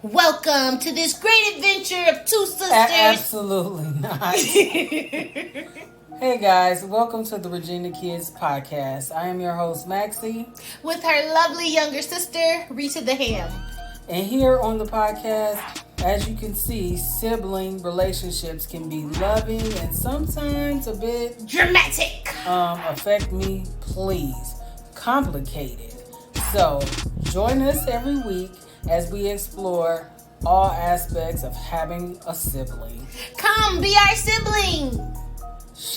Welcome to this great adventure of two sisters. Absolutely not. Hey guys, welcome to the Regina Kids podcast. I am your host, Maxie. With her lovely younger sister, Rita the H.A.M. And here on the podcast, as you can see, sibling relationships can be loving and sometimes a bit dramatic. Affect me, please. Complicated. So, join us every week as we explore all aspects of having a sibling. Come be our sibling.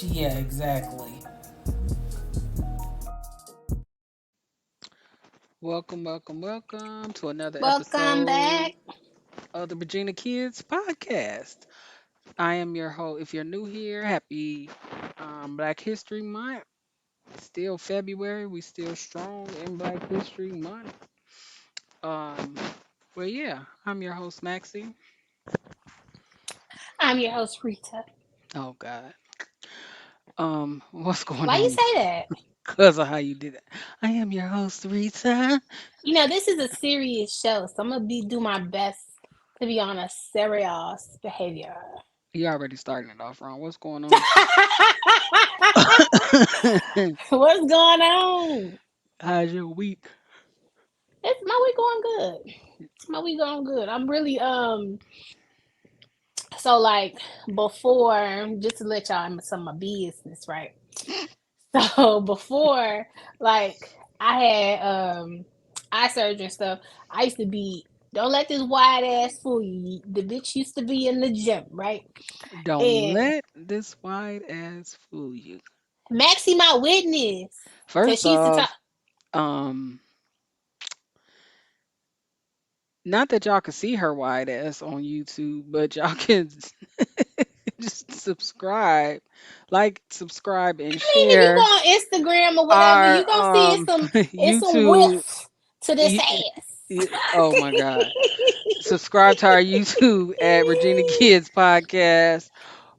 Yeah, exactly. Welcome to another Welcome back. episode of the Regina Kids podcast. I am your host. If you're new here, happy Black History Month. Still February. We still strong in Black History Month. Um, well, yeah, I'm your host, Maxie. I'm your host, Rita. Oh God. What's going Why you on? say that? Because of how you did it. I am your host, Rita. This is a serious show, so I'm gonna do my best to be on a serious behavior. You already starting it off wrong. What's going on? What's going on? How's your week? It's my week going good. I'm really so like before, just to let y'all in some of my business, right? So before, like I had eye surgery and stuff, I used to be, don't let this wide ass fool you. The bitch used to be in the gym, right? Don't And let this wide ass fool you. Maxie my witness. Cause First she used to talk. off, um, not that y'all can see her wide ass on YouTube, but y'all can just subscribe, subscribe, and I mean, if you go share on Instagram or whatever, you our gonna see it's some YouTube. whiff to this y- Oh my God. Subscribe to our YouTube at Regina Kids Podcast,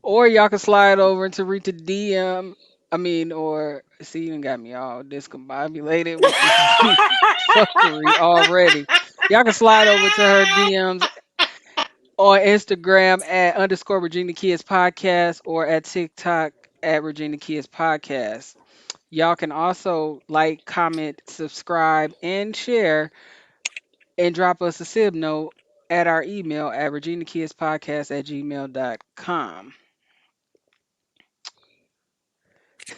or y'all can slide over to read the DM. I mean, or see, you done got me all discombobulated with this fuckery already. Y'all can slide over to her DMs on Instagram at underscore Regina Kids Podcast or at TikTok at Regina Kids Podcast. Y'all can also like, comment, subscribe, and share and drop us a sib note at our email at reginakidspodcast@gmail.com.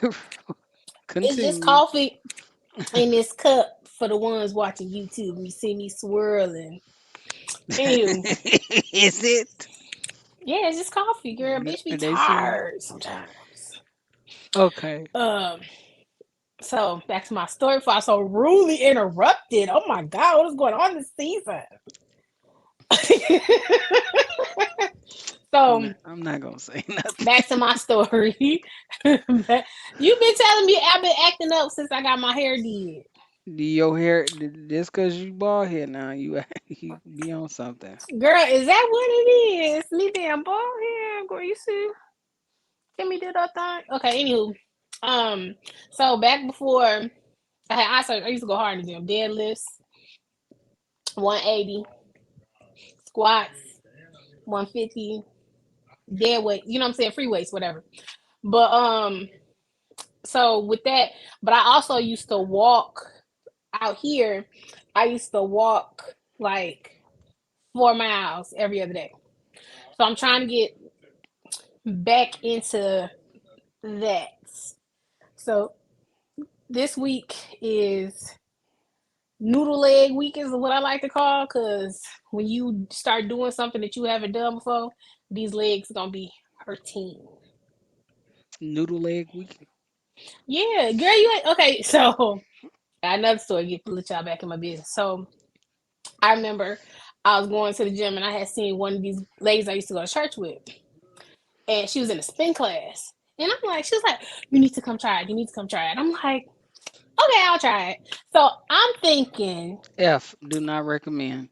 It's just Continue. coffee in this cup for the ones watching YouTube. You see me swirling. Anywho, Is it? yeah, it's just coffee, girl. Bitch be They see. tired sometimes. Okay. Um, so back to my story before I so rudely interrupted. Oh my god, what is going on this season? So I'm not gonna say nothing. back to my story. You've been telling me I've been acting up since I got my hair did. Your hair, just cause you bald head now, you be on something. Girl, is that what it is? Me damn bald head, girl. You see? Can me do that thing? Okay, anywho. So back before I had eye surgery, I used to go hard in the gym. Deadlifts, 180, squats, 150, dead weight, you know what I'm saying? Free weights, whatever. But so with that, but I also used to walk out here. I used to walk like 4 miles every other day. So I'm trying to get back into that. So this week is noodle leg week is what I like to call, because when you start doing something that you haven't done before, these legs are gonna be hurting. Noodle leg week. Yeah, girl, you ain't okay. So another story, get to let y'all back in my business. So I remember I was going to the gym and I had seen one of these ladies I used to go to church with, and she was in a spin class. And I'm like, she was like, you need to come try it. You need to come try it. I'm like, okay, I'll try it. So I'm thinking, F. Do not recommend.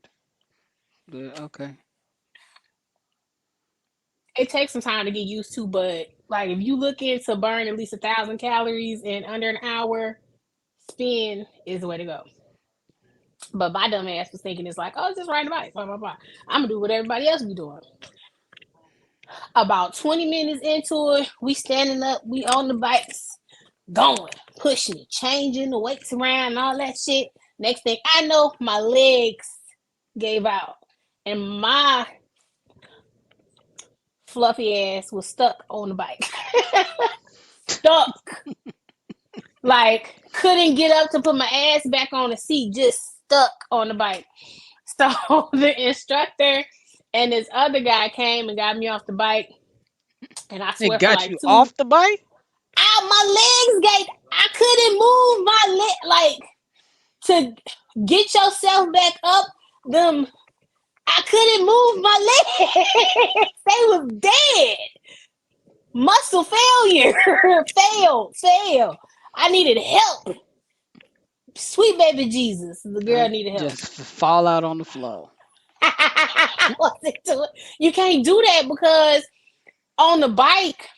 But okay. it takes some time to get used to, but like if you looking to burn at least 1,000 calories in under an hour, spin is the way to go. But my dumb ass was thinking it's like, oh, just ride a bike, blah blah blah. I'm gonna do what everybody else be doing. About 20 minutes into it, we standing up, we on the bikes, going, pushing it, changing the weights around, and all that shit. Next thing I know, my legs gave out, and my fluffy ass was stuck on the bike. Stuck. Like, couldn't get up to put my ass back on the seat, just stuck on the bike. So the instructor and this other guy came and got me off the bike. And I It swear for got like you two, off the bike? out my legs gave, I couldn't move my leg. Like, to get yourself back up, them, I couldn't move my legs. They was dead. Muscle failure. Fail. I needed help. Sweet baby Jesus. The girl needed help. Just fall out on the floor. You can't do that because on the bike,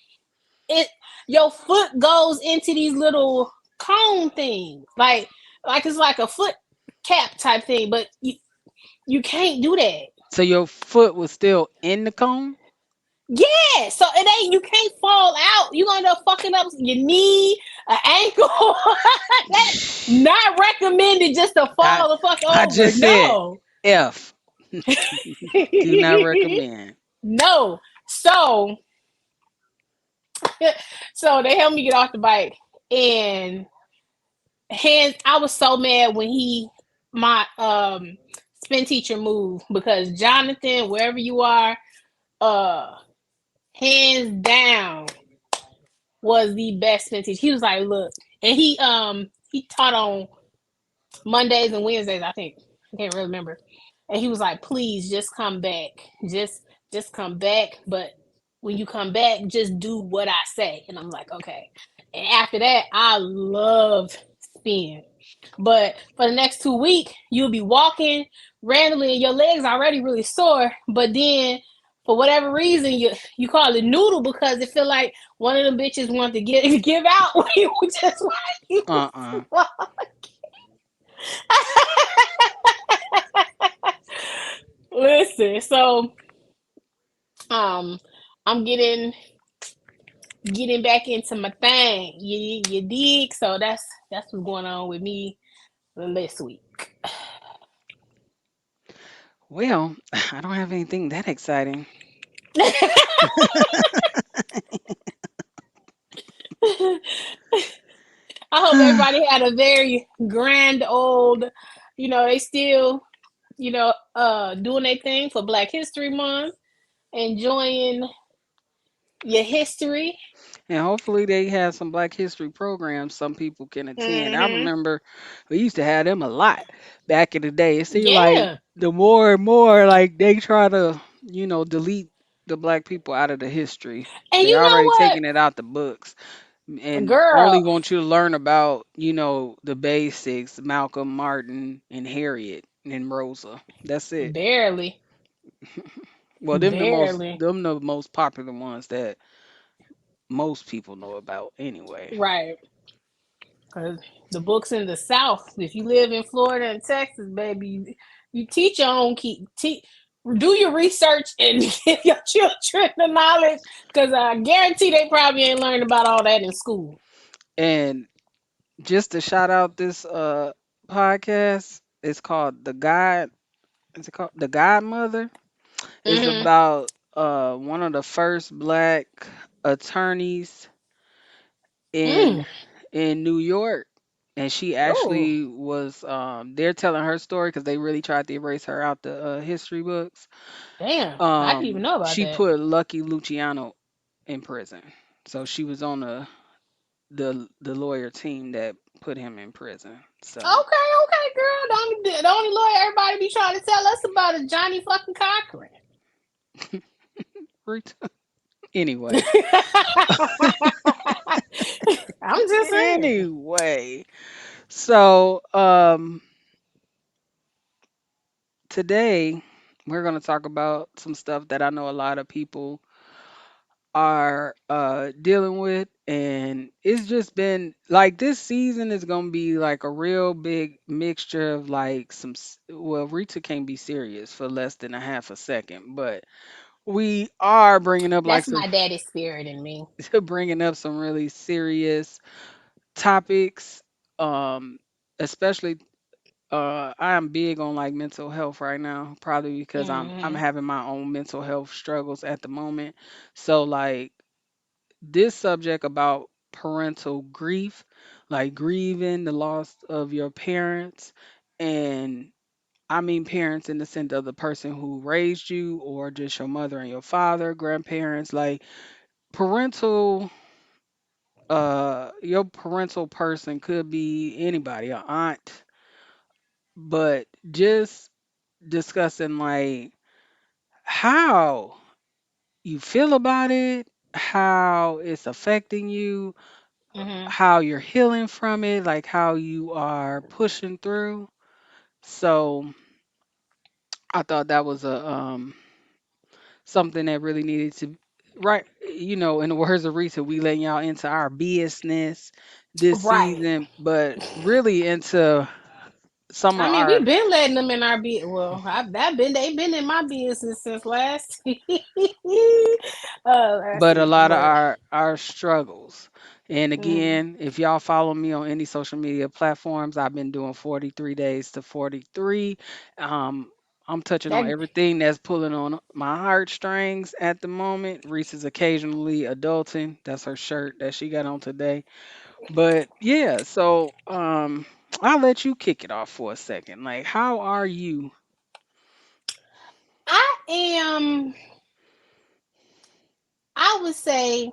it your foot goes into these little cone things, like it's like a foot cap type thing, but you can't do that. So your foot was still in the cone? Yeah, so it ain't, you can't fall out. You gonna end up fucking up your knee, an ankle. That not recommended just to I fall the fuck I over. just said No. F. Do not recommend. No. So they helped me get off the bike, and hands I was so mad when he my spin teacher moved, because Jonathan, wherever you are, uh hands down was the best spin teacher. He was like, look, and he taught on Mondays and Wednesdays, I think. I can't really remember. And he was like, please just come back. Just come back. But when you come back, just do what I say. And I'm like, okay. And after that, I loved spin. But for the next 2 weeks, you'll be walking randomly and your legs already really sore. But then for whatever reason, you call it noodle because it feel like one of them bitches want to give out when you just like you Uh-uh. listen. So um I'm getting back into my thing. You dig? So that's what's going on with me this week. Well, I don't have anything that exciting. I hope everybody had a very grand old, they still, doing their thing for Black History Month, enjoying your history. And hopefully they have some Black History programs some people can attend. I Hmm. remember we used to have them a lot back in the day. It seemed like Yeah. the more and more like they try to, delete the black people out of the history. And They you know already what? taking it out the books and only Girl, want you to learn about, the basics, Malcolm, Martin, and Harriet and Rosa. That's it. barely. Well, Barely. them the most popular ones that most people know about anyway. Right. Because the books in the South, if you live in Florida and Texas, baby, you teach your own do your research and give your children the knowledge, because I guarantee they probably ain't learned about all that in school. And just to shout out this podcast, it's called The God. Is it called The Godmother? It's Mm-hmm. about one of the first black attorneys in Mm. New York, and she Oh, actually was they're telling her story because they really tried to erase her out the history books. damn. I didn't even know about She that. put Lucky Luciano in prison, so she was on the lawyer team that put him in prison. So Okay, girl. The only lawyer everybody be trying to tell us about is Johnny fucking Cochran. anyway, I'm just saying. anyway, so today we're gonna talk about some stuff that I know a lot of people are dealing with, and it's just been like this season is gonna be like a real big mixture of like well, Rita can't be serious for less than a half a second, but we are bringing up like That's some my daddy spirit in me. bringing up some really serious topics, um especially I am big on like mental health right now, probably because I'm Hmm. having my own mental health struggles at the moment. So like this subject about parental grief, like grieving the loss of your parents, and I mean parents in the sense of the person who raised you, or just your mother and your father, grandparents, like parental your parental person could be anybody, a aunt, but just discussing like how you feel about it, how it's affecting you, Hmm. how you're healing from it, like how you are pushing through. So I thought that was a something that really needed to, right, in the words of Rita, we letting y'all into our business this Right. season, but really into some of I mean, we've our been letting them in our business. Well, they've been in my business since last last but a season. lot of But our struggles. And mm, again, if y'all follow me on any social media platforms, I've been doing 43 days to 43. Um, I'm touching on that everything that's pulling on my heartstrings at the moment. Reese is occasionally adulting. That's her shirt that she got on today. But yeah, so I'll let you kick it off for a second. Like, how are you? I am, I would say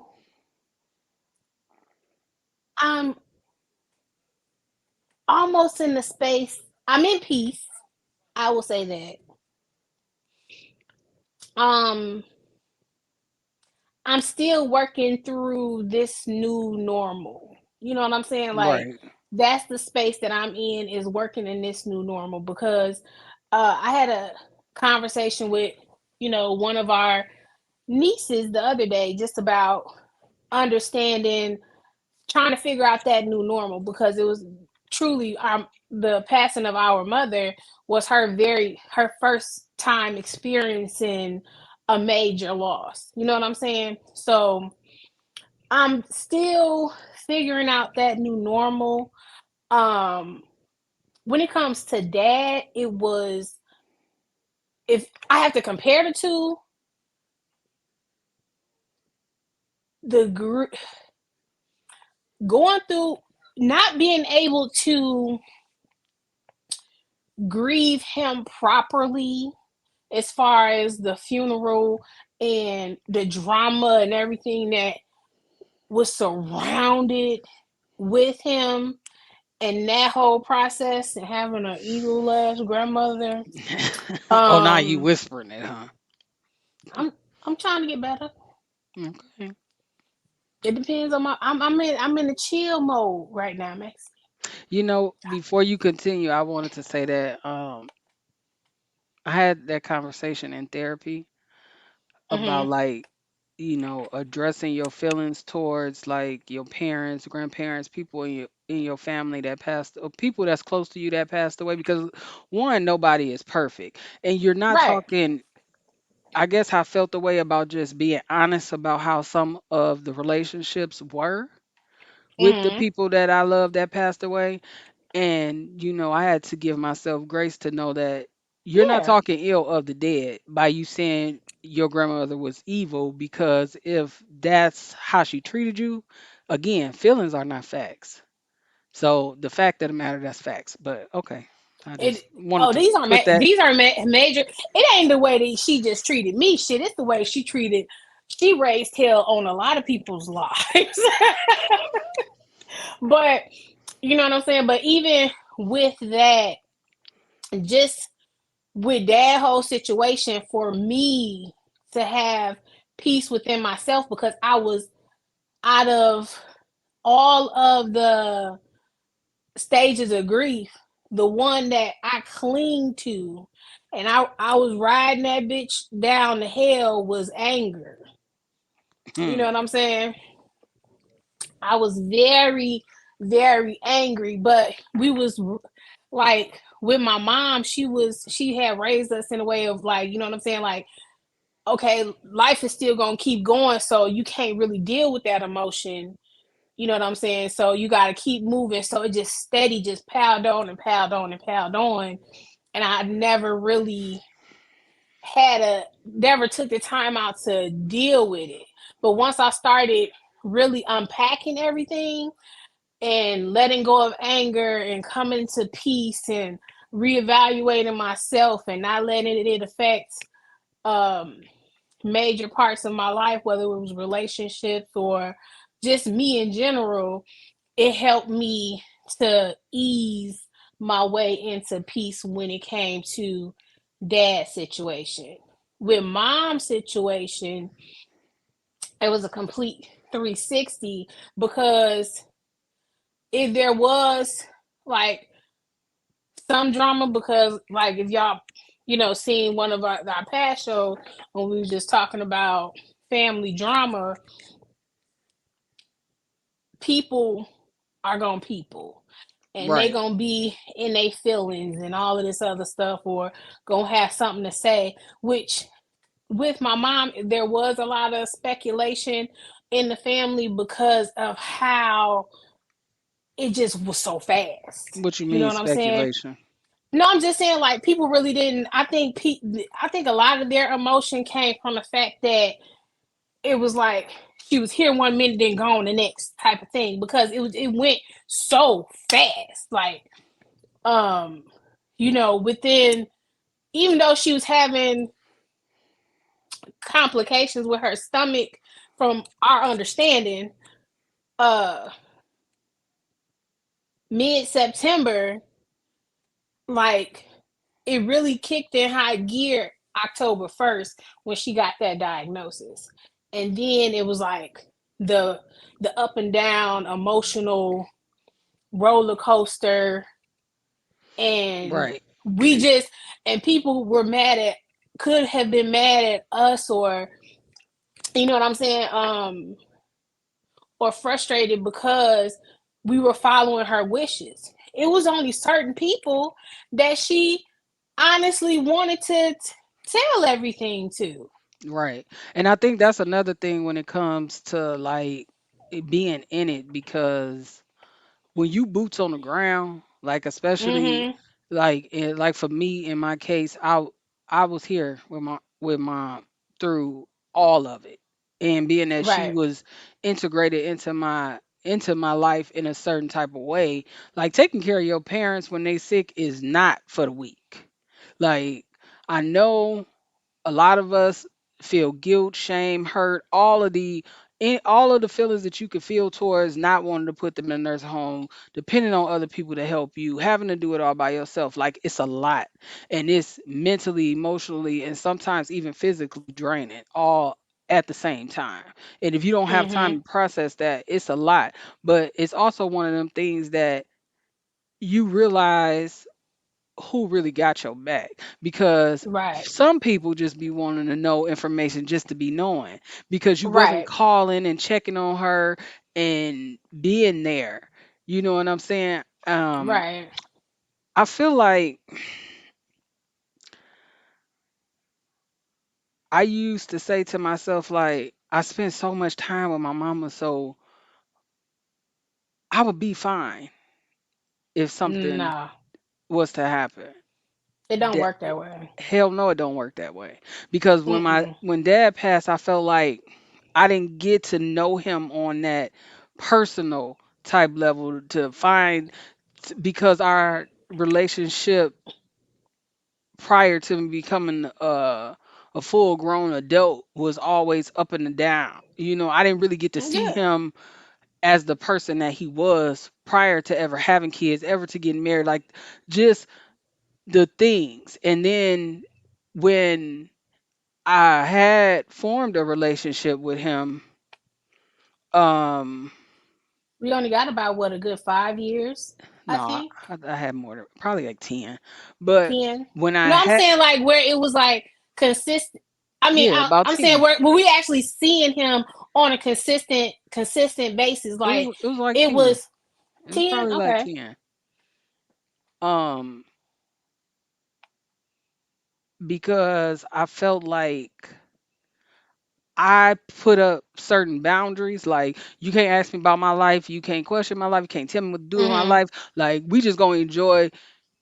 I'm almost in the space. I'm in peace. I will say that. Um, I'm still working through this new normal. You know what I'm saying? Like Right. that's the space that I'm in, is working in this new normal, because I had a conversation with, one of our nieces the other day, just about understanding, trying to figure out that new normal, because it was truly the passing of our mother was her first time experiencing a major loss. You know what I'm saying? So I'm still figuring out that new normal. Um, when it comes to dad, it was, if I have to compare the two, the going through, not being able to grieve him properly, as far as the funeral and the drama and everything that was surrounded with him, and that whole process, and having an evil ass grandmother. Oh, now you um whispering it, huh? i'm I'm trying to get better. Okay. It depends on I'm in a chill mode right now, Max. Before you continue, I wanted to say that I had that conversation in therapy about Hmm. like, addressing your feelings towards like your parents, grandparents, people in your family that passed, or people that's close to you that passed away, because one, nobody is perfect. And you're not Right. talking, I guess I felt the way about just being honest about how some of the relationships were with the Hmm. people that I love that passed away. And, I had to give myself grace to know that you're not Yeah. talking ill of the dead by you saying your grandmother was evil, because if that's how she treated you, again, feelings are not facts. So the fact of the matter, that's facts. But okay, I It just wanted Oh, to put that. these are major. It ain't the way that she just treated me. Shit, it's the way she raised hell on a lot of people's lives. But you know what I'm saying? But even with that, just with that whole situation, for me to have peace within myself, because I was, out of all of the stages of grief, the one that I cling to, and I was riding that bitch down the hell, was anger. You know Hmm. what I'm saying? I was very, very angry, but we was like with my mom, she had raised us in a way of like, you know what I'm saying? Like, okay, life is still gonna keep going, so you can't really deal with that emotion. You know what I'm saying? So you gotta keep moving. So it just steady, just piled on and piled on and piled on. And I never really never took the time out to deal with it. But once I started really unpacking everything and letting go of anger and coming to peace and reevaluating myself and not letting it affect um major parts of my life, whether it was relationships or just me in general, it helped me to ease my way into peace when it came to dad's situation. With mom's situation, it was a complete 360 because if there was like some drama, because like if y'all, seen one of our past shows when we were just talking about family drama, people are gonna people and they Right. gonna be in their feelings and all of this other stuff or gonna have something to say, which with my mom there was a lot of speculation in the family because of how it just was so fast. What you You know mean what I'm saying? speculation? No, I'm just saying like people really didn't. I think a lot of their emotion came from the fact that it was like she was here one minute then gone the next type of thing because it went so fast. Like within, even though she was having complications with her stomach, from our understanding, uh mid September, like it really kicked in high gear October 1st when she got that diagnosis. And then it was like the the up and down emotional roller coaster, and Right. we just and people were mad at could have been mad at us, or you know what I'm saying, or frustrated because we were following her wishes. It was only certain people that she honestly wanted to tell everything to. Right. And I think that's another thing when it comes to like it being in it, because when you boots on the ground, like especially Mm-hmm. like for me in my case, I was here with my mom through all of it. And being that she Right. was integrated into my life in a certain type of way, like taking care of your parents when they sick is not for the weak. Like I know a lot of us feel guilt, shame, hurt, all of the feelings that you could feel towards not wanting to put them in a nursing home, depending on other people to help you, having to do it all by yourself. Like it's a lot. And it's mentally, emotionally, and sometimes even physically draining all at the same time. And if you don't have time Mm-hmm. to process that, it's a lot. But it's also one of them things that you realize who really got your back, because Right. some people just be wanting to know information just to be knowing, because you wasn't Right. calling and checking on her and being there. You know what I'm saying? Right. I feel like I used to say to myself, like, I spent so much time with my mama, so I would be fine if something Nah, was to happen. it don't That work that way. hell no, it don't work that way. Because Mm-mm. when dad passed, I felt like I didn't get to know him on that personal type level to find, because our relationship prior to me becoming a full grown adult was always up and down. I didn't really get to see Yeah. him as the person that he was prior to ever having kids, ever to getting married, like just the things. And then when I had formed a relationship with him, um We only got about what, a good 5 years, I no, I, think. I had more than probably like 10. But 10. when I No, I'm had, saying like where it was like consistent. I mean, yeah, about I'm saying 10. where we actually seeing him on a consistent basis. Like It was like it 10. was It was 10. probably like Okay. 10. Um, because I felt like I put up certain boundaries. Like, you can't ask me about my life. You can't question my life. You can't tell me what to do in my Mhm. life. Like, we just gonna enjoy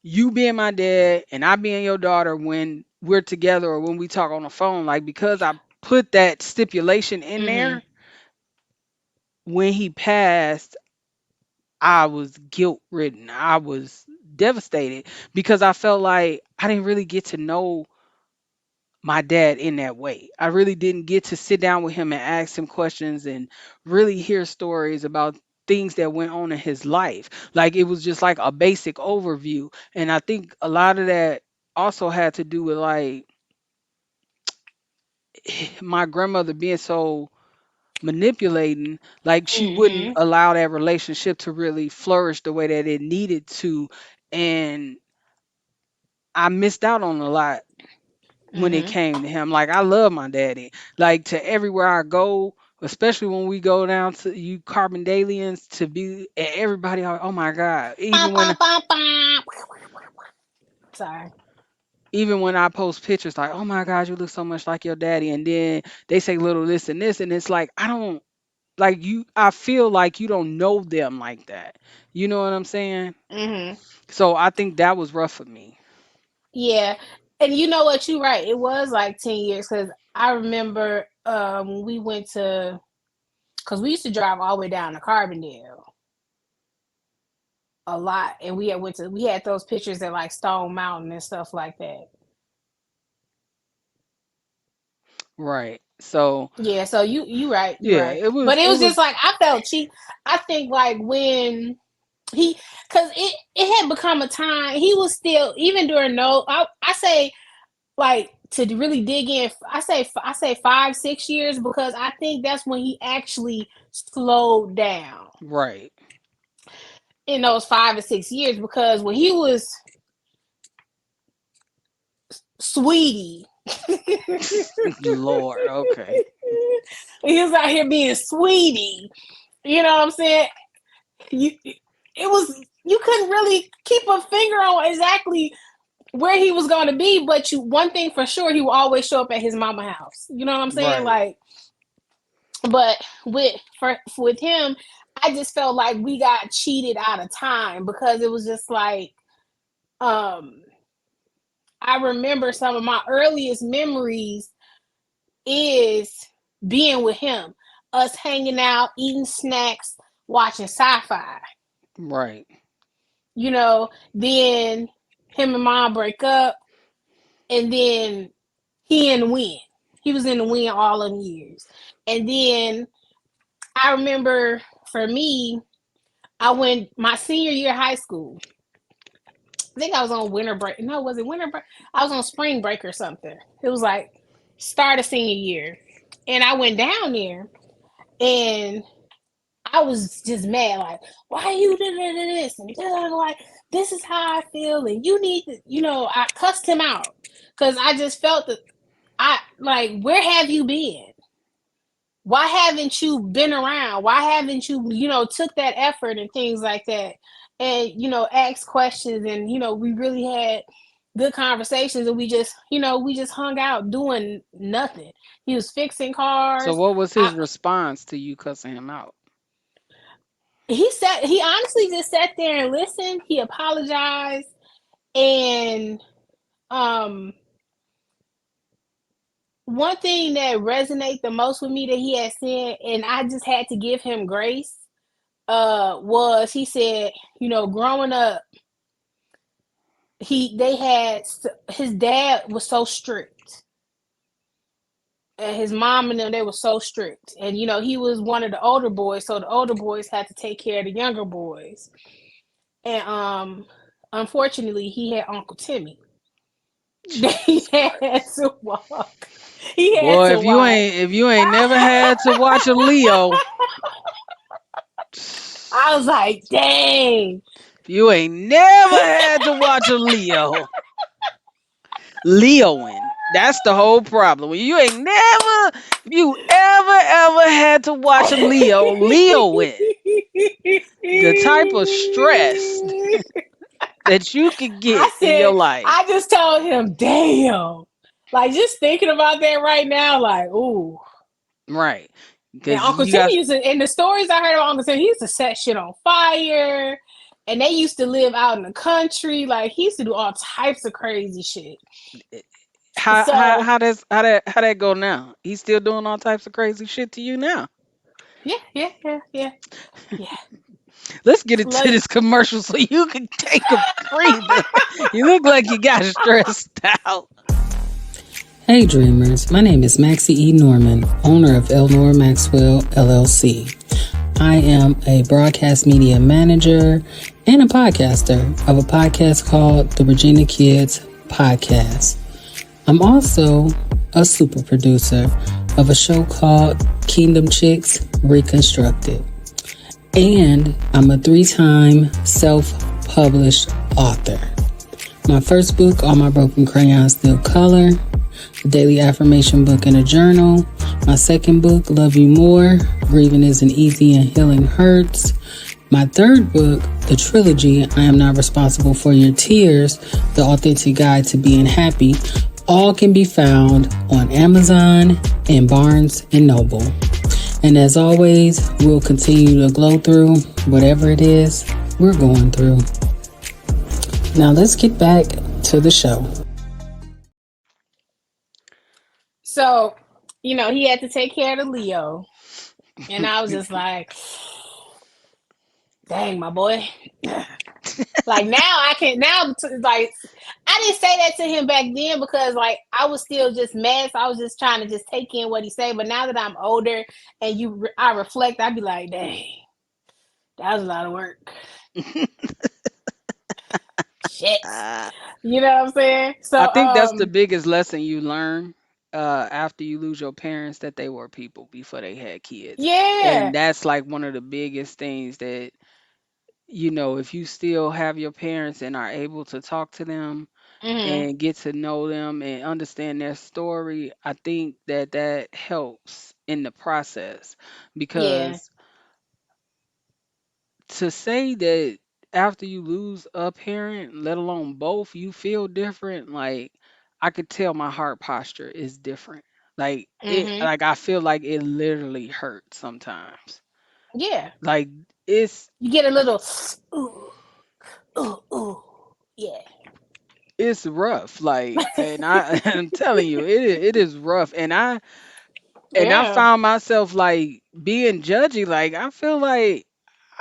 you being my dad and I being your daughter when we're together or when we talk on the phone. Like, because I put that stipulation in Mhm. there, when he passed, I was guilt ridden. I was devastated because I felt like I didn't really get to know my dad in that way. I really didn't get to sit down with him and ask him questions and really hear stories about things that went on in his life. Like, it was just like a basic overview. And I think a lot of that also had to do with like my grandmother being so manipulating, like she wouldn't Mhm. allow that relationship to really flourish the way that it needed to. And I missed out on a lot when it Mhm. came to him. Like, I love my daddy. Like, to everywhere I go, especially when we go down to you Carbondalians, to be everybody, oh my God. Bum, bum, bum, bum. Sorry. Even when I post pictures like, oh my God, you look so much like your daddy, and then they say little this, and it's like, I don't like you. I feel like you don't know them like that. You know what I'm saying? Mhm. So I think that was rough for me. Yeah, and you know what? You're right. It was like 10 years because I remember when we went to because we used to drive all the way down to Carbondale a lot, and we had those pictures at like Stone Mountain and stuff like that. Right. So Yeah, so you right, you yeah, right. But it it was was just like I felt cheap. I think like when he because it had become a time he was still even during no I say like to really dig in. I say 5 6 years because I think that's when he actually slowed down right. in those 5 or 6 years because when he was sweetie. Lord, okay. He was out here being sweetie. You know what I'm saying? You it was you couldn't really keep a finger on exactly where he was going to be, but you one thing for sure, he will always show up at his mama house. You know what I'm saying? Right. Like, but with him, I just felt like we got cheated out of time because it was just like um I remember some of my earliest memories is being with him, us hanging out, eating snacks, watching sci-fi. Right. Then him and mom break up, and then he in the wind. He was in the wind all them years. And then I remember for me, I went my senior year of high school. I think I was on winter break. No, was it winter break? I was on spring break or something. It was like start of senior year. And I went down there and I was just mad, like, why you doing this? And like, this is how I feel, and you need to, I cussed him out because I just felt that I like, where have you been? Why haven't you been around? Why haven't you, took that effort and things like that, and asked questions, and we really had good conversations, and we just hung out doing nothing. He was fixing So cars. what was his I, response to you cussing him out? he honestly just sat there and listened. He apologized, and um one thing that resonated the most with me that he had said, and I just had to give him grace, was he said, growing up, they had his dad was so strict, and his mom and them, they were so strict, and he was one of the older boys, so the older boys had to take care of the younger boys, and unfortunately, he had Uncle Timmy. He Jesus had Christ. to walk. He had Boy, to watch. if you ain't never had to watch a Leo, I was like, dang. if you ain't never had to watch a Leoing. That's the whole problem. When you ain't never, if you ever had to watch a Leo win. The type of stress that you could I get in your said, life. I just told him, damn. Like just thinking about that right now, like, ooh. Right. And Because Uncle you Timmy got, used to, in the stories I heard about Uncle Timmy, he used to set shit on fire. And they used to live out in the country. Like he used to do all types of crazy shit. So how that go now? He's still doing all types of crazy shit to you now. yeah. Yeah. Let's get into Love you. this commercial so you can take a breather. You look like you got stressed out. Hey dreamers, my name is Maxie E. Norman, owner of Elnor Maxwell LLC. I am a broadcast media manager and a podcaster of a podcast called the Regina Kids Podcast. I'm also a super producer of a show called Kingdom Chicks Reconstructed. And I'm a 3-time self-published author. My first book, All My Broken Crayons Still Color, a daily affirmation book and a journal. My second book, Love You More, Grieving Isn't Easy and Healing Hurts. My third book, the trilogy, I Am Not Responsible for Your Tears, The Authentic Guide to Being Happy, all can be found on Amazon and Barnes & Noble. And as always, we'll continue to glow through whatever it is we're going through. Now let's get back to the show. So, he had to take care of the Leo. And I was just like, dang, my boy. Like now I can like I didn't say that to him back then because like I was still just mad. So I was just trying to just take in what he said. But now that I'm older and I reflect, I'd be like, dang, that was a lot of work. Shit. I You know what I'm saying? So think that's the biggest lesson you learn after you lose your parents, that they were people before they had kids. yeah. And that's like one of the biggest things that, if you still have your parents and are able to talk to them Hmm. and get to know them and understand their story, I think that that helps in the process. Yeah. Because to say that after you lose a parent, let alone both, you feel different, like I could tell my heart posture is different. Hmm. Like I feel like it literally hurts sometimes. Yeah. Like it's You get a little ooh, ooh. Yeah. it's rough. Like, and I'm telling you, it is rough. And I Yeah. found myself like being judgy. Like I feel like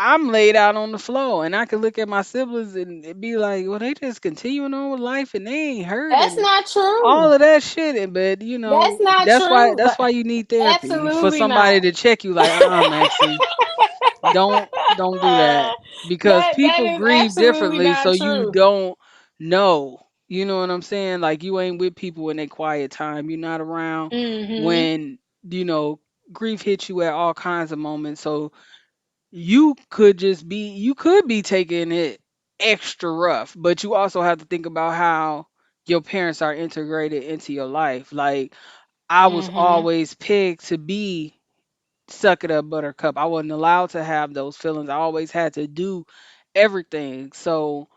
I'm laid out on the floor, and I could look at my siblings and it be like, well, they just continuing on with life, and they ain't hurt, That's and not all true. of that shit. And but That's not true. that's why you need therapy, for Absolutely somebody not. to check you. Like, Maxie, don't do that, because That people is grieve absolutely differently, so not you true. don't know. You know what I'm saying? Like you ain't with people in their quiet time. You're not around Hmm. when you know grief hits you at all kinds of moments. So you could be taking it extra rough, but you also have to think about how your parents are integrated into your life. Like I was Hmm. always pegged to be suck it up buttercup. I wasn't allowed to have those feelings. I always had to do everything. So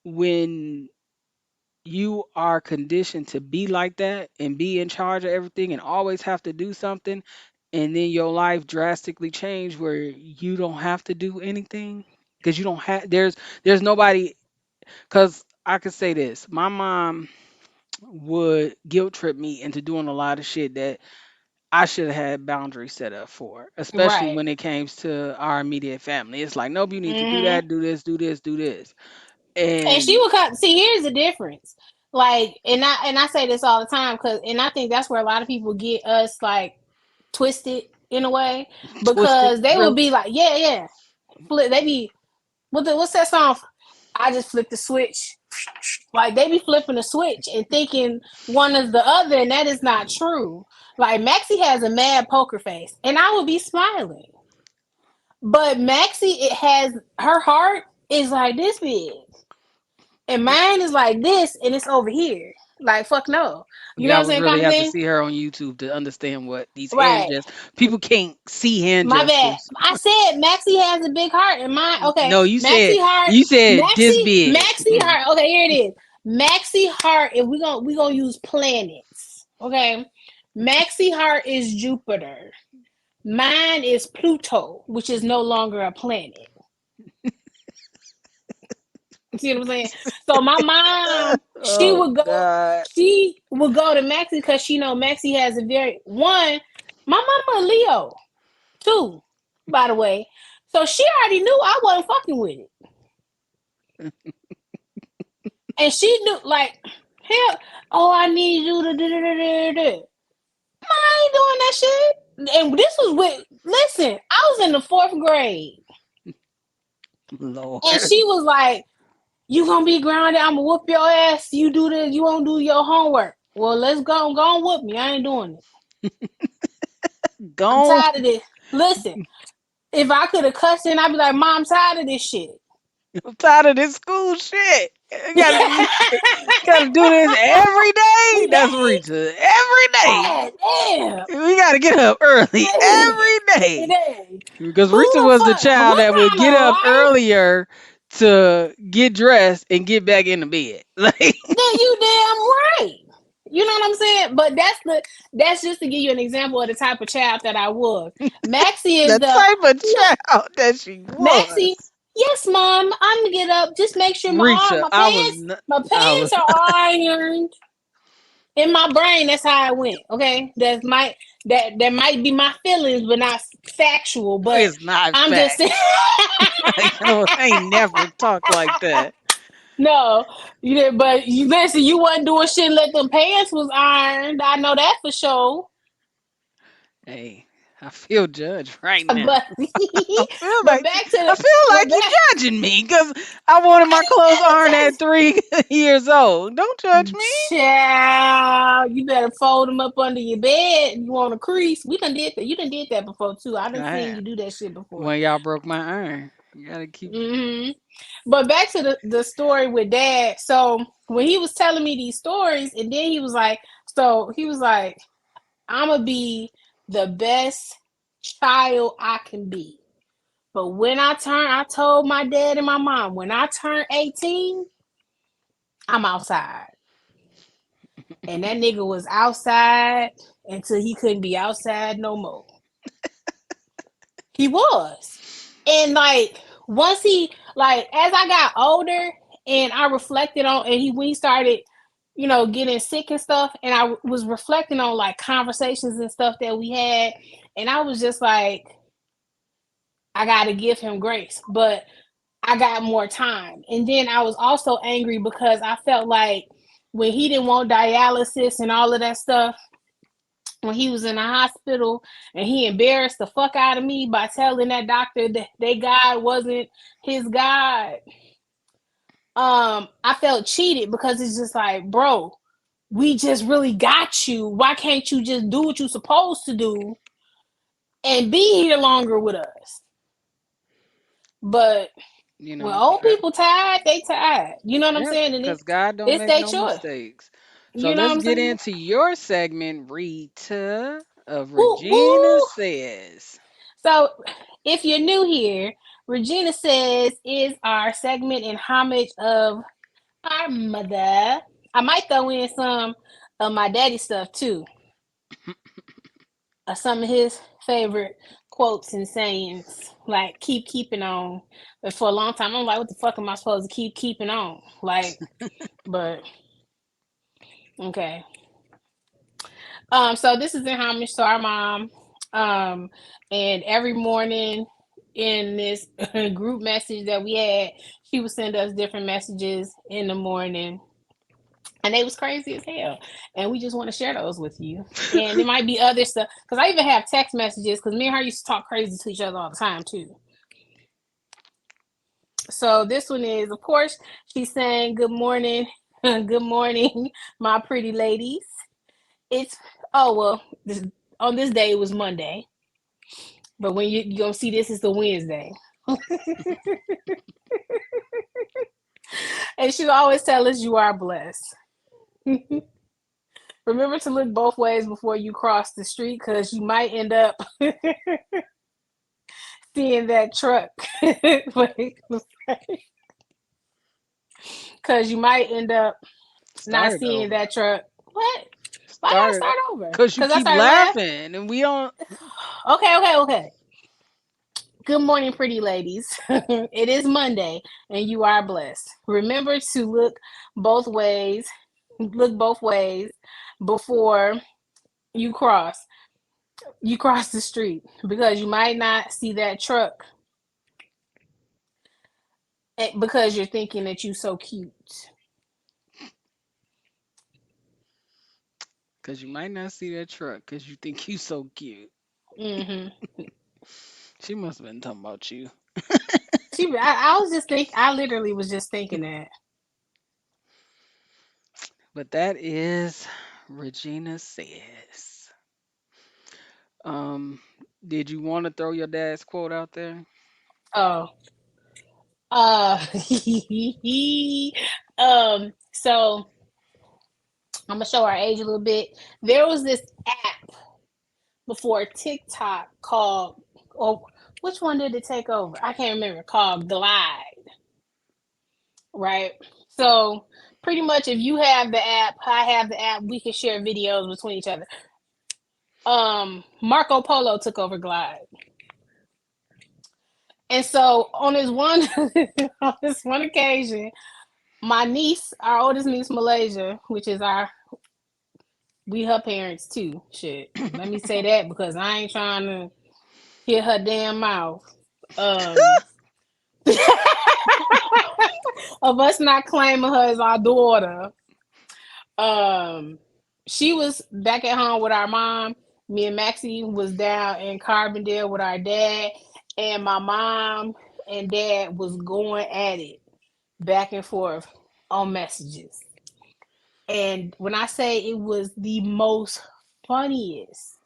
when you are conditioned to be like that and be in charge of everything and always have to do something, and then your life drastically change where you don't have to do anything because you don't have there's nobody. Because I could say this, my mom would guilt trip me into doing a lot of shit that I should have had boundaries set up for, especially Right. when it came to our immediate family. It's like, nope, you need to do Hmm. that, do this, do this, do this. And she And would come. See, here's the difference. Like, and I say this all the time because, and I think that's where a lot of people get us like twisted in a way twisted, because they would really. be like, yeah. They be what's that song? I just flipped the switch. Like they be flipping the switch and thinking one is the other, and that is not true. Like Maxie has a mad poker face, and I would be smiling. But Maxie, it has her heart is like this big, and mine is like this, and it's over here. Like, fuck no. You know what Yeah, I I'm would saying? really Kind of have to thing. see her on YouTube to understand what these hand Right. gestures. People can't see hand My bad. gestures. I said Maxie has a big heart, and mine. Okay, No, Maxie heart. you said this big. Maxie heart. Okay, here it is. Maxie heart. If we gonna use planets. Okay, Maxie heart is Jupiter. Mine is Pluto, which is no longer a planet. You see what I'm saying? So my mom, Oh God. she would go to Maxie because she know Maxie has a very one. My mama a Leo too, by the way. So she already knew I wasn't fucking with it. And she knew, like, hell, oh, I need you to do, do, do, do, do. I ain't doing that shit. And this was with, listen, I was in the fourth grade. And Lord. she was like, you gonna be grounded, I'm gonna whoop your ass. You do this, you won't do your homework. Well, let's go and whoop me. I ain't doing it. I'm Gone. tired of this. Listen, if I could have cussed in, I'd be like, Mom, I'm tired of this shit. I'm tired of this school shit. Gotta do this every day. That's Rita. Every day. God damn. We gotta get up early every day. Hey, Because who Rita the was the fuck? child What that would kind get of up life? earlier to get dressed and get back in the bed. Like Then you damn right. You know what I'm saying? But that's just to give you an example of the type of child that I was. Maxie is the the type of look. child that she Maxie, was. yes, mom. I'm gonna get up. Just make sure Rita, I was not, my I was pants are ironed. In my brain, that's how it went. Okay, that might be my feelings, but not factual. But it's not I'm just fact. saying. I ain't never talked like that. No, you did, but you listen. You wasn't doing shit. Let them pants was ironed. I know that for sure. Hey, I feel judged right now. But I feel but like back to I the feel but like you back. judging me because I wanted my clothes ironed at 3 years old. Don't judge me. Child, you better fold them up under your bed. You want a crease? We done did that. You done did that before too. I done I seen have. you do that shit before. When y'all broke my iron, you gotta keep. hmm But back to the story with dad. So when he was telling me these stories, and then he was like, I'm gonna be the best child I can be. But I told my dad and my mom, when I turn 18, I'm outside. And that nigga was outside until he couldn't be outside no more. He was. And like once he like as I got older and I reflected on and when he started, getting sick and stuff, and I was reflecting on like conversations and stuff that we had, and I was just like, I gotta give him grace. But I got more time. And then I was also angry because I felt like when he didn't want dialysis and all of that stuff, when he was in the hospital and he embarrassed the fuck out of me by telling that doctor that they God wasn't his God. I felt cheated because it's just like, bro, we just really got you. Why can't you just do what you're supposed to do and be here longer with us? But You when know, old people tired, they tired. You know what I'm yep, saying? And because God don't it's make their no choice. mistakes. So You know what let's I'm get saying? into your segment, Rita of Woo Regina woo. Says. So, if you're new here, Regina Says is our segment in homage of our mother. I might throw in some of my daddy stuff too, some of his favorite quotes and sayings, like "keep keeping on." But for a long time, I'm like, "What the fuck am I supposed to keep keeping on?" Like, but okay. So this is in homage to our mom. Um, and every morning in this group message that we had, she would send us different messages in the morning. And they was crazy as hell. And we just want to share those with you. And there might be other stuff. Because I even have text messages because me and her used to talk crazy to each other all the time too. So this one is, of course, she's saying, good morning. Good morning, my pretty ladies. It's on this day it was Monday, but when you gonna see this, it's the Wednesday. And she always tell us you are blessed. Remember to look both ways before you cross the street because you might end up seeing that truck. Because you might end up not Start seeing over. that truck. What? Why did I Start start over? because you Because I keep started laughing? laughing and we don't. Okay. Good morning, pretty ladies. It is Monday and you are blessed. Remember to both ways, look both ways before you cross the street because you might not see that truck because you're thinking that you so cute. Because you might not see that truck because you think you so cute. Hmm. She must have been talking about you. I was just I literally was just thinking that. But that is Regina says. Um, did you want to throw your dad's quote out there? Oh, uh, so I'm gonna show our age a little bit. There was this app before TikTok called, or which one did it take over? I can't remember. Called Glide, right? So pretty much, if you have the app, I have the app, we can share videos between each other. Marco Polo took over Glide, and so on this one on this one occasion, my niece, our oldest niece, Malaysia, which is we her parents too. Shit, let me say that because I ain't trying to hit her damn mouth. Um, of us not claiming her as our daughter. Um, she was back at home with our mom. Me and Maxie was down in Carbondale with our dad, and my mom and dad was going at it back and forth on messages. And when I say it was the most funniest,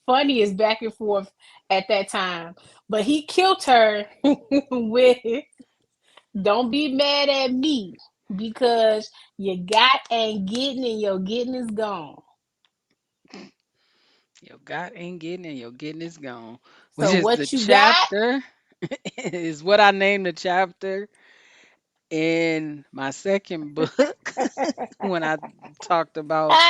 funniest back and forth at that time. But he killed her with don't be mad at me because you got ain't getting and your getting is gone. Your got ain't getting and your getting is gone, which So is the what you got? chapter, is what I named the chapter in my second book when I talked about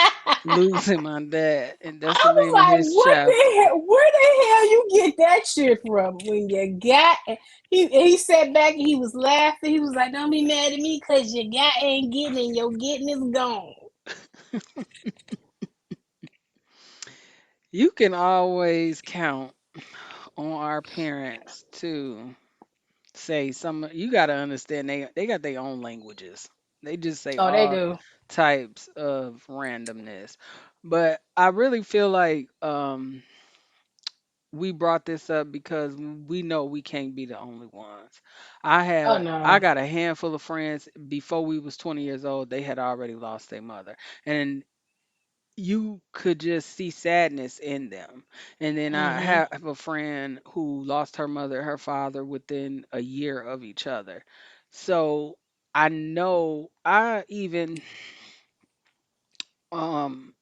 losing my dad. And that's the I was name of like, his what the chapter. hell? Where the hell you get that shit from? When you got he sat back and he was laughing. He was like, "Don't be mad at me because you got ain't getting and your getting is gone." You can always count on our parents to say some. You got to understand they got their own languages. They just say Oh, they all do. types of randomness. But I really feel like we brought this up because we know we can't be the only ones. Oh I no. got a handful of friends before we was 20 years old, they had already lost their mother. And you could just see sadness in them. And then I Mm-hmm. have a friend who lost her mother, her father within a year of each other. So I know I um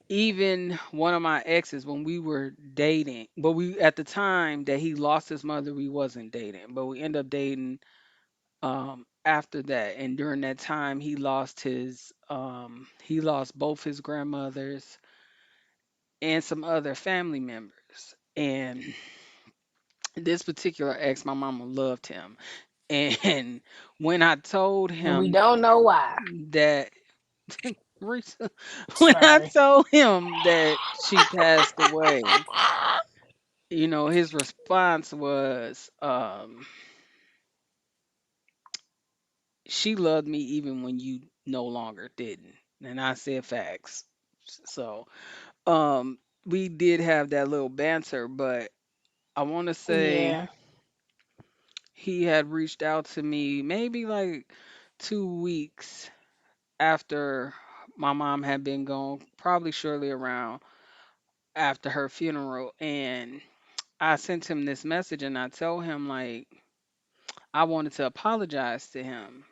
even one of my exes when we were dating, but we at the time that he lost his mother, we wasn't dating, but we ended up dating after that. And during that time he lost both his grandmothers and some other family members. And this particular ex, my mama loved him. And when I told And we him don't know why. that when I Sorry. told him that she passed away, his response was, she loved me even when you no longer didn't. And I said facts. So, we did have that little banter, but I want to say Yeah. he had reached out to me maybe like 2 weeks after my mom had been gone, probably shortly around after her funeral. And I sent him this message and I told him, like, I wanted to apologize to him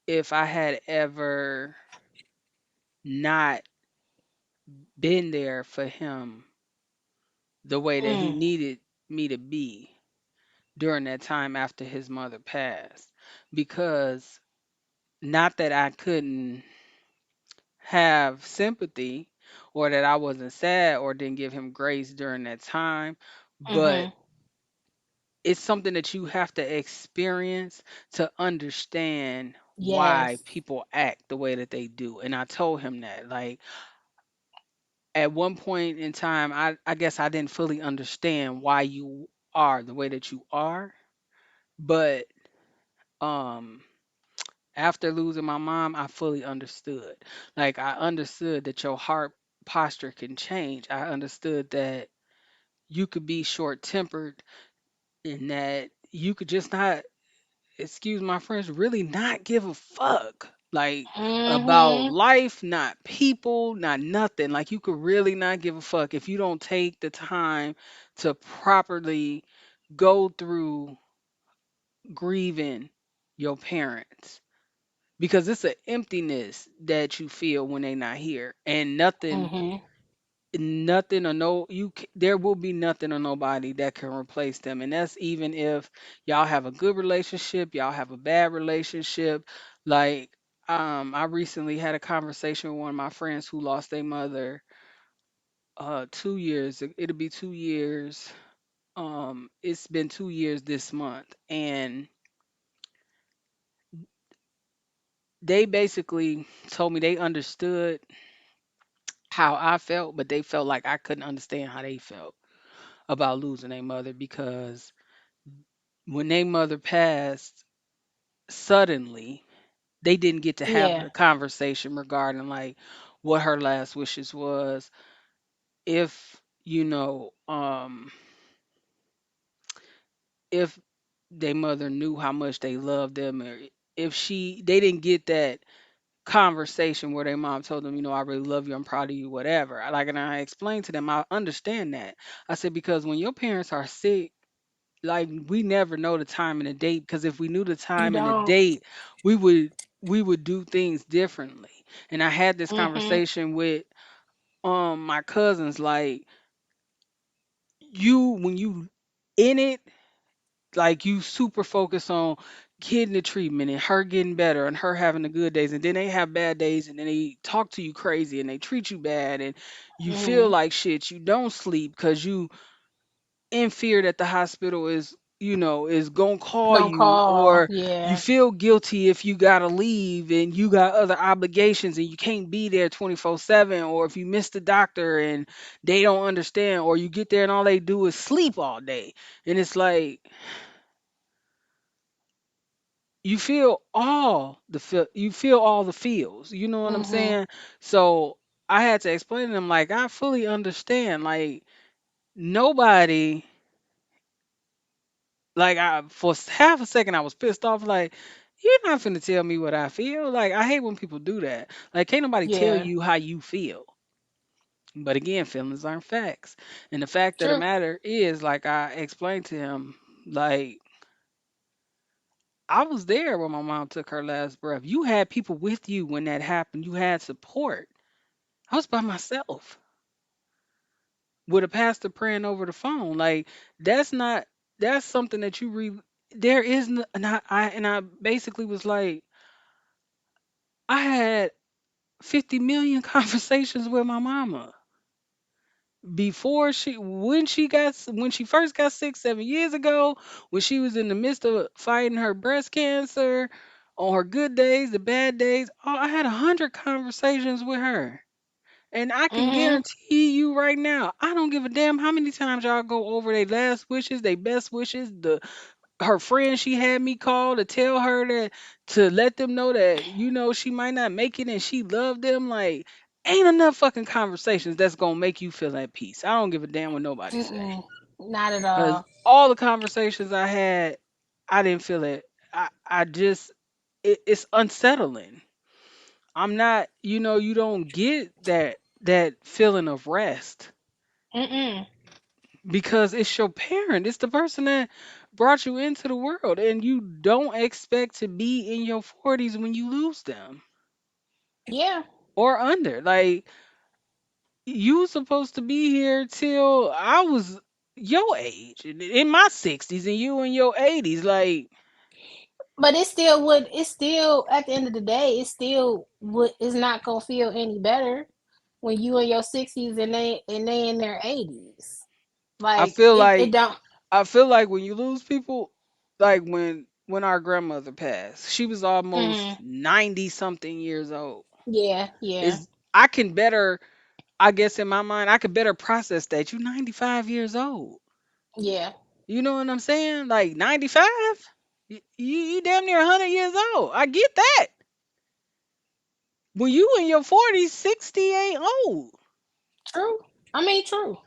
if I had ever not been there for him the way that he Mm. needed me to be during that time after his mother passed. Because not that I couldn't have sympathy or that I wasn't sad or didn't give him grace during that time, but Mhm. it's something that you have to experience to understand why Yes. people act the way that they do. And I told him that. Like at one point in time, I guess I didn't fully understand why you are the way that you are. But um after losing my mom, I fully understood. Like I understood that your heart posture can change. I understood that you could be short tempered and that you could just not, excuse my French, really not give a fuck. Like about Mhm. life, not people, not nothing. Like you could really not give a fuck if you don't take the time to properly go through grieving your parents, because it's an emptiness that you feel when they not here, and Mhm. nothing or no there will be nothing or nobody that can replace them. And that's even if y'all have a good relationship, y'all have a bad relationship. Like I recently had a conversation with one of my friends who lost their mother 2 years. It'll be 2 years. It's been 2 years this month, and they basically told me they understood how I felt, but they felt like I couldn't understand how they felt about losing their mother, because when their mother passed suddenly, they didn't get to have Yeah. the conversation regarding like what her last wishes was, if if their mother knew how much they loved them, or if they didn't get that conversation where their mom told them, I really love you, I'm proud of you, whatever. And I explained to them, I understand that. I said, because when your parents are sick, like we never know the time and the date, because if we knew the You time and the don't. date, we would do things differently. And I had this Mhm. conversation with my cousins, like, when you in it, like you super focus on getting the treatment and her getting better and her having the good days, and then they have bad days, and then they talk to you crazy and they treat you bad, and you feel Mhm. like shit, you don't sleep because you in fear that the hospital is gonna call Gonna you, call. or you Yeah. feel guilty if you gotta leave and you got other obligations and you can't be there 24/7, or if you miss the doctor and they don't understand, or you get there and all they do is sleep all day. And it's like you feel all the feels, you know what I'm Mhm. saying? So I had to explain to them, like, I fully understand, like, nobody, like, for half a second I was pissed off. Like, you're not finna tell me what I feel. Like, I hate when people do that. Like, can't nobody tell Yeah. you how you feel. But again, feelings aren't facts. And the fact of the True. matter is, like I explained to him, like, I was there when my mom took her last breath. You had people with you when that happened. You had support. I was by myself with a pastor praying over the phone. Like, that's not that's something that you there is no, and I basically was like, I had 50 million conversations with my mama before when she first got sick 7 years ago, when she was in the midst of fighting her breast cancer, on her good days, the bad days. Oh, I had 100 conversations with her. And I can Mhm. guarantee you right now, I don't give a damn how many times y'all go over their last wishes, their best wishes, her friend she had me call to tell her that, to let them know that she might not make it and she loved them. Like, ain't enough fucking conversations that's gonna make you feel at peace. I don't give a damn what nobody say, Mm-mm. Not at because all. all the conversations I had, I didn't feel it. I just it's unsettling. I'm not, you don't get that feeling of rest, Mm-mm. because it's your parent. It's the person that brought you into the world, and you don't expect to be in your 40s when you lose them Yeah. or under. Like, you supposed to be here till I was your age, in my 60s, and you in your 80s. Like, But it still at the end of the day, it still would is not gonna feel any better when you in your 60s and they in their 80s. I Like feel it like don't. I feel like when you lose people, like when our grandmother passed, she was almost Mhm. 90 something years old. Yeah, yeah, Is I can better, I guess in my mind, I could better process that you 95 years old. yeah. You know what I'm saying? Like 95? You damn near 100 years old. I get that. When you in your 40s, 60 ain't old. True. I mean, true.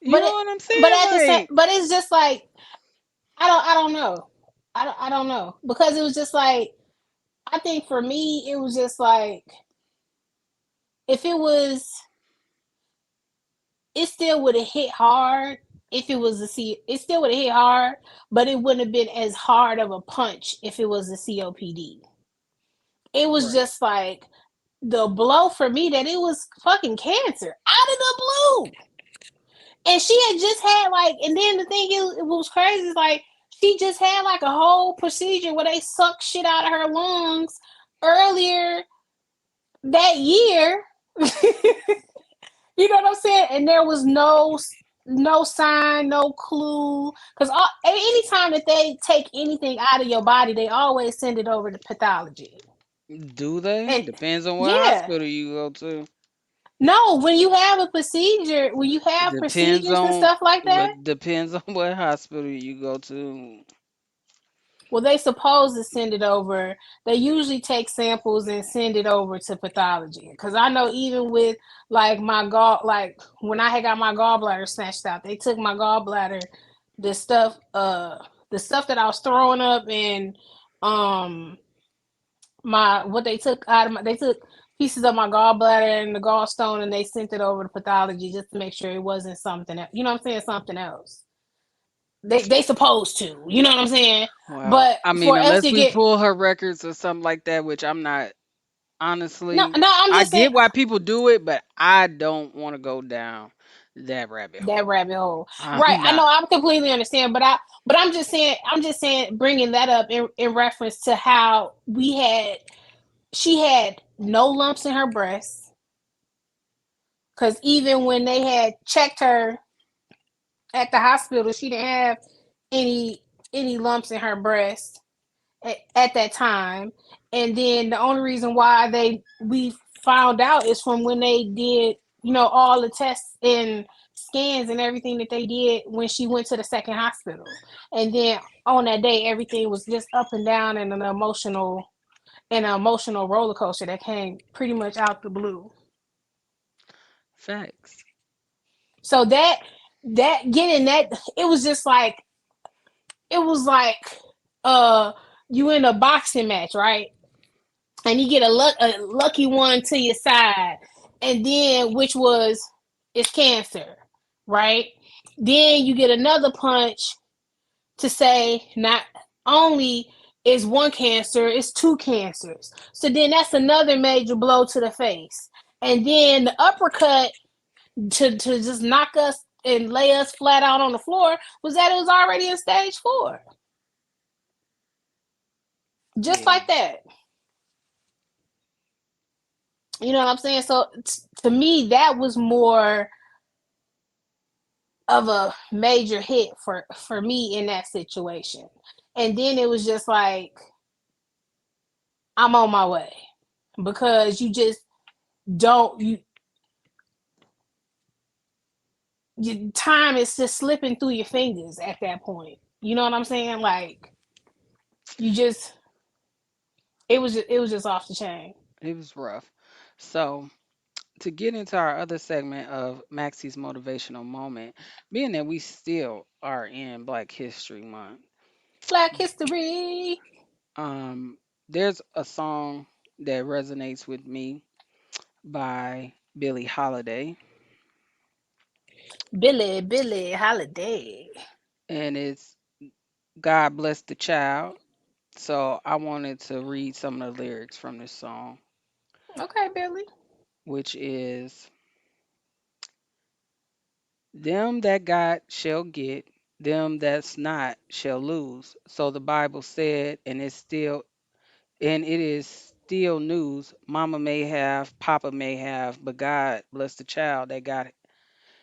You But know it, what I'm but saying? at the same, Like, but it's just like I don't know. I don't know because it was just like I think for me it was just like if it was it still would have hit hard if it was a C. It still would have hit hard, but it wouldn't have been as hard of a punch if it was a COPD. It was right. just like the blow for me that it was fucking cancer out of the blue, and she had just had like, and then the thing is, it was crazy. Is like she just had like a whole procedure where they suck shit out of her lungs earlier that year. You know what I'm saying? And there was no sign, no clue. Because anytime that they take anything out of your body, they always send it over to pathology. Do they? And Depends on what yeah, hospital you go to. no, when you have a procedure, when you have Depends procedures and on stuff like that, but depends on what hospital you go to. well, they supposed to send it over. They usually take samples and send it over to pathology. Because I know even with like like when I had got my gallbladder snatched out, they took my gallbladder, the stuff, the stuff that I was throwing up, and um, my what they took out of my, they took pieces of my gallbladder and the gallstone, and they sent it over to pathology just to make sure it wasn't something else. You know what I'm saying? Something else. They supposed to. You know what I'm saying? Well, But I mean, for us unless to we get pull her records or something like that, which I'm not no, honestly. no, I'm I just saying get why people do it, but I don't want to go down that rabbit that hole. rabbit hole. Right. I'm I know not. I completely understand, but I'm just saying bringing that up in reference to how she had no lumps in her breast because even when they had checked her at the hospital, she didn't have any lumps in her breast at that time. And then the only reason why we found out is from when they did, you know, all the tests and scans and everything that they did when she went to the second hospital. And then on that day, everything was just up and down and an emotional roller coaster that came pretty much out the blue. Facts. So that getting that it was just like it was like uh you in a boxing match, right? And you get a lucky one to your side, and then which was it's cancer, right? Then you get another punch to say not only is one cancer, it's two cancers. So then that's another major blow to the face. And then the uppercut to just knock us and lay us flat out on the floor was that it was already in stage 4. Just Yeah. like that. You know what I'm saying? So to me, that was more of a major hit for me in that situation. And then it was just like I'm on my way because you just don't you time is just slipping through your fingers at that point. You know what I'm saying? Like you just it was just off the chain. It was rough. So, to get into our other segment of Maxie's motivational moment, being that we still are in Black History Month, Black history. there's a song that resonates with me by Billie Holiday, Billy Holiday. and it's God Bless the Child. So I wanted to read some of the lyrics from this song, Okay, Billy. which is them that got shall get, them that's not shall lose. So the Bible said, and it is still news. Mama may have, Papa may have, but God bless the child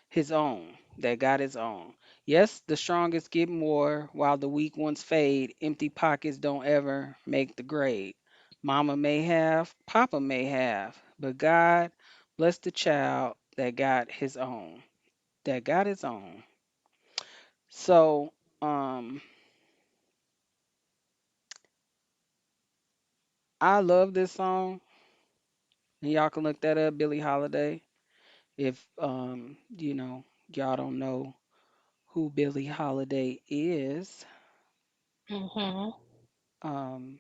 his own, that got his own. Yes, the strongest get more while the weak ones fade. Empty pockets don't ever make the grade. Mama may have, Papa may have, but God bless the child that got his own, that got his own. So, I love this song, and y'all can look that up, Billie Holiday. If y'all don't know who Billie Holiday is, Mhm. um,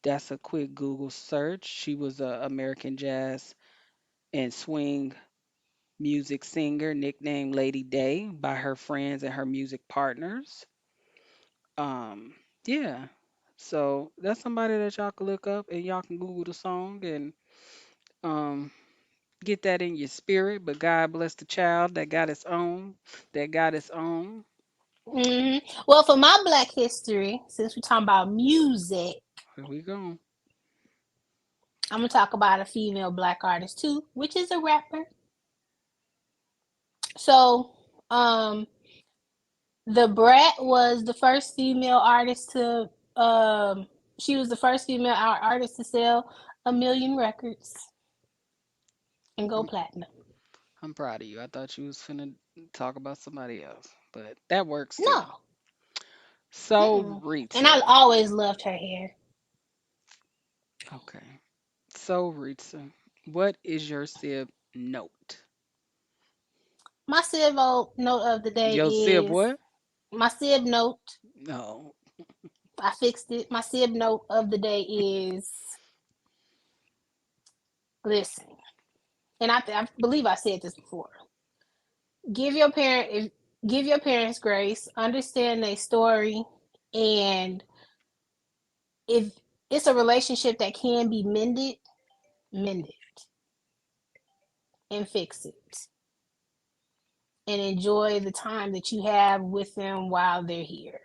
that's a quick Google search. She was a American jazz and swing music singer nicknamed Lady Day by her friends and her music partners. Um, yeah. So that's somebody that y'all can look up and y'all can Google the song and um get that in your spirit. But God bless the child that got its own, that got its own. Well, for my Black history, since we're talking about music, Here we go. I'm gonna talk about a female Black artist too, which is a rapper. So, the Brat was the first female artist to. She was the first female artist to sell 1 million records and go I'm platinum. I'm proud of you. I thought you was finna talk about somebody else, but that works too. No, So mm-mm. And I Rita. always loved her hair. Okay. So Rita, what is your sib note? My Civ note of the day Your sib is what? my Civ note. No. I fixed it. My Civ note of the day is listen, and I believe I said this before. Give your parent if give your parents grace, understand their story, and if it's a relationship that can be mended, mend it and fix it, and enjoy the time that you have with them while they're here.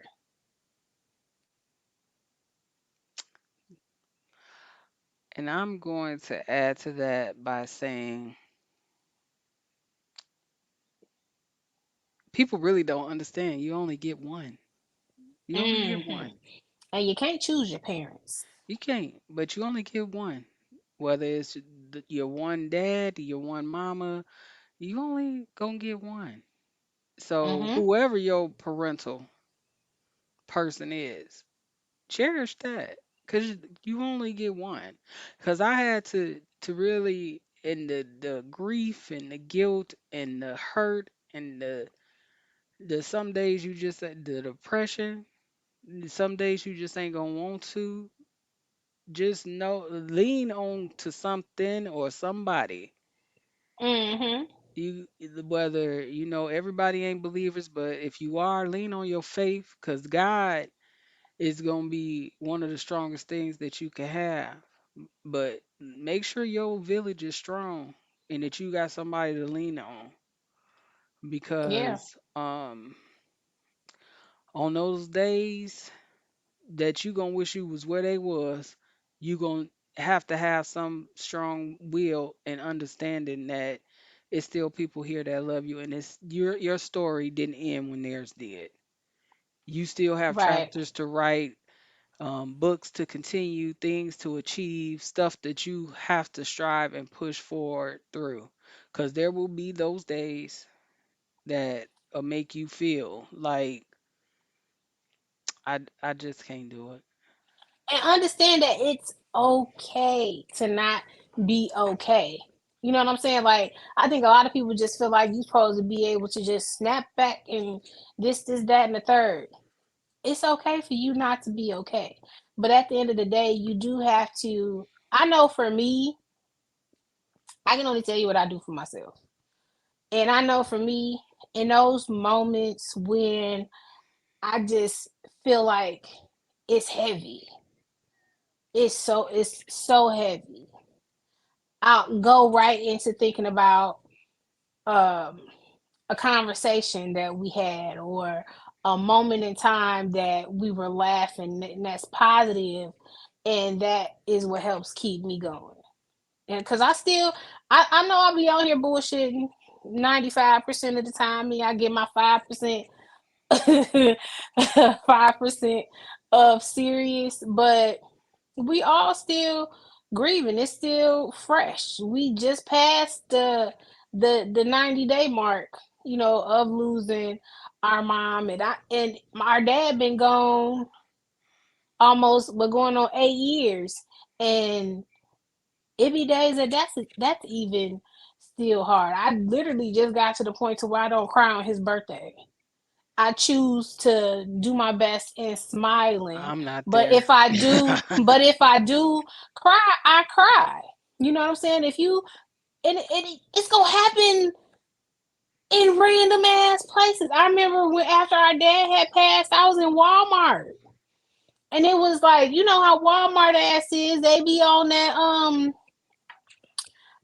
And I'm going to add to that by saying people really don't understand. You only get one. You only get Hmm. one. And you can't choose your parents. You can't, but you only get one. Whether it's your one dad, your one mama, you only gonna get one. So Hmm. whoever your parental person is, cherish that, cause you only get one. Cause I had to really in the grief and the guilt and the hurt and the some days you just the depression. Some days you just ain't gonna want to. Just know, lean on to something or somebody. Hmm. You whether everybody ain't believers, but if you are, lean on your faith, cause God is gonna be one of the strongest things that you can have. But make sure your village is strong and that you got somebody to lean on Yeah. because on those days that you gonna wish you was where they was, you gonna have to have some strong will and understanding that it's still people here that love you, and it's your story didn't end when theirs did. You still have Right. chapters to write, books to continue, things to achieve, stuff that you have to strive and push forward through. Because there will be those days that make you feel like I just can't do it. And understand that it's okay to not be okay. You know what I'm saying? Like, I think a lot of people just feel like you're supposed to be able to just snap back and this, that, and the third. It's okay for you not to be okay. But at the end of the day, you do have to. I know for me, I can only tell you what I do for myself. And I know for me, in those moments when I just feel like it's heavy. It's so heavy. I'll go right into thinking about um a conversation that we had, or a moment in time that we were laughing, and that's positive, and that is what helps keep me going. And because I know I'll be on here bullshitting 95% of the time. Me, I get my 5%, 5% of serious, but we all still grieving. It's still fresh. We just passed the 90-day mark, of losing our mom, and our dad been gone almost, we're going on 8 years, and it be days that's even still hard. I literally just got to the point to where I don't cry on his birthday. I choose to do my best in smiling. I'm not But there. if I do, but if I do cry, I cry. You know what I'm saying? If you and it's gonna happen in random ass places. I remember when after our dad had passed, I was in Walmart. And it was like, you know how Walmart ass is, they be on that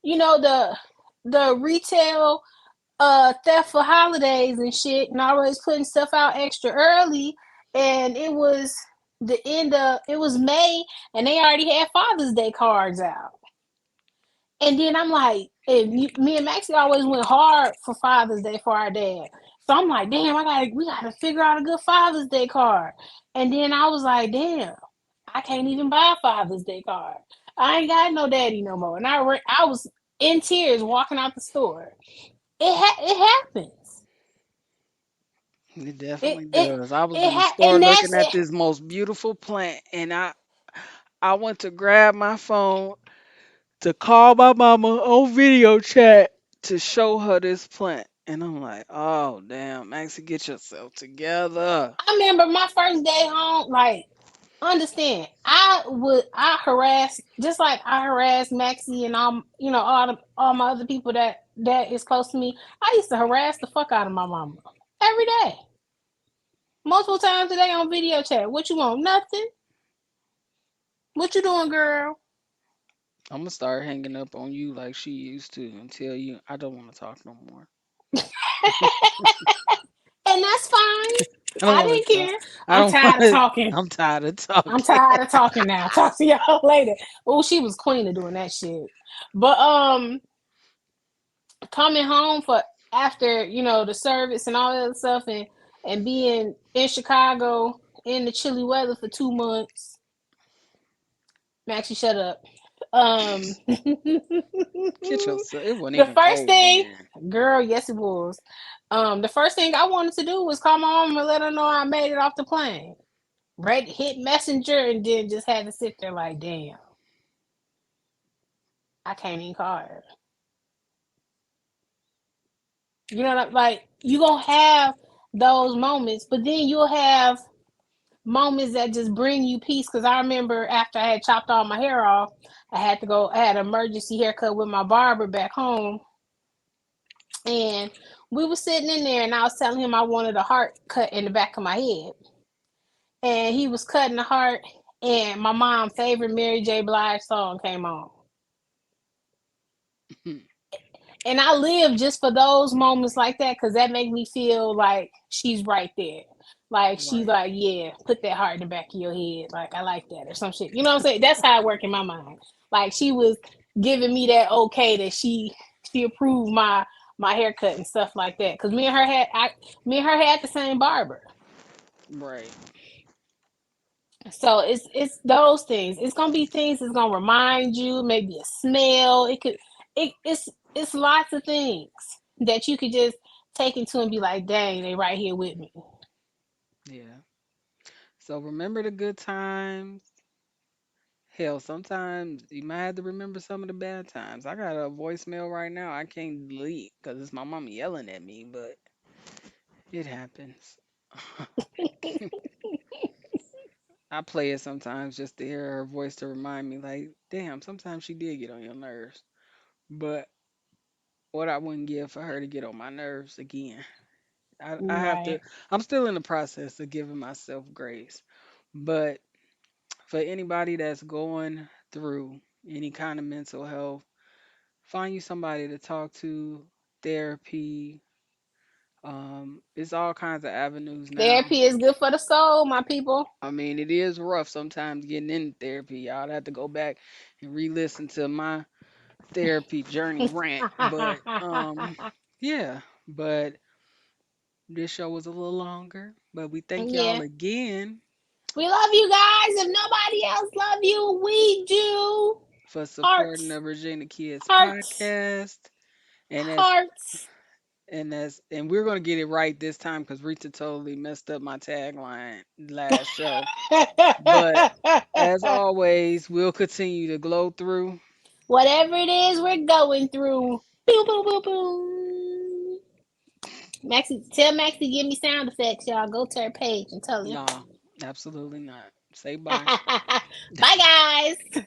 you know, the retail theft for holidays and shit, and always putting stuff out extra early. And it was May, and they already had Father's Day cards out. And then I'm like, me and Maxie always went hard for Father's Day for our dad. So I'm like, damn, we gotta figure out a good Father's Day card. And then I was like, damn, I can't even buy a Father's Day card. I ain't got no daddy no more. And I was in tears walking out the store. It happens. It It definitely it does. I was it in the ha- store and that's looking at this most beautiful plant, and I went to grab my phone to call my mama on video chat to show her this plant. And I'm like, oh damn, Maxie, get yourself together. I remember my first day home. Like, understand, I harass, just like I harass Maxie and all my other people that is close to me. I used to harass the fuck out of my mama every day, multiple times a day on video chat. What you want? Nothing. What you doing, girl? I'm gonna start hanging up on you like she used to and tell you I don't want to talk no more. And that's fine. I don't I want didn't to talk. care. I I'm don't want tired of to. talking. I'm tired of I'm talking. tired of talking now. Talk to y'all later. Oh, she was queen of doing that shit. But coming home for after the service and all that other stuff, and being in Chicago in the chilly weather for 2 months. Maxie, shut up. Get yourself. It wasn't The even first cold thing, then. girl, yes it was. The first thing I wanted to do was call my mom and let her know I made it off the plane. Right, hit messenger, and then just had to sit there like, damn, I can't even call her. Like, you gonna have those moments, but then you'll have moments that just bring you peace. Because I remember after I had chopped all my hair off, I had an emergency haircut with my barber back home, and we were sitting in there, and I was telling him I wanted a heart cut in the back of my head, and he was cutting the heart, and my mom's favorite Mary J. Blige song came on. And I live just for those moments like that, because that make me feel like she's right there. Like, she's Right. like, yeah, put that heart in the back of your head. Like, I like that, or some shit. You know what I'm saying? That's how it work in my mind. Like, she was giving me that okay, that she approved my haircut and stuff like that. Because me and her had the same barber. Right. So it's those things. It's gonna be things that's gonna remind you, maybe a smell. It's lots of things that you could just take into and be like, dang, they right here with me. Yeah. So remember the good times. Hell, sometimes you might have to remember some of the bad times. I got a voicemail right now I can't delete because it's my mom yelling at me, but it happens. I play it sometimes just to hear her voice to remind me, like, damn, sometimes she did get on your nerves. But what I wouldn't give for her to get on my nerves again. I have to. Right. I'm still in the process of giving myself grace, but for anybody that's going through any kind of mental health, find you somebody to talk to. Therapy. It's all kinds of avenues now. Therapy is good for the soul, my people. I mean, it is rough sometimes getting in therapy. Y'all have to go back and re-listen to my therapy journey rant. But yeah. But this show was a little longer. But we thank y'all Yeah. again We love you guys. If nobody else love you, we do. for supporting Hearts. the Regina Kids Hearts. podcast. And as Hearts. and we're gonna get it right this time because Rita totally messed up my tagline last show. But as always, we'll continue to glow through. Whatever it is we're going through. Boo boo boo boo. Maxie, tell Maxie give me sound effects, y'all. Go to her page and tell her. Nah, absolutely not. Say bye. Bye guys.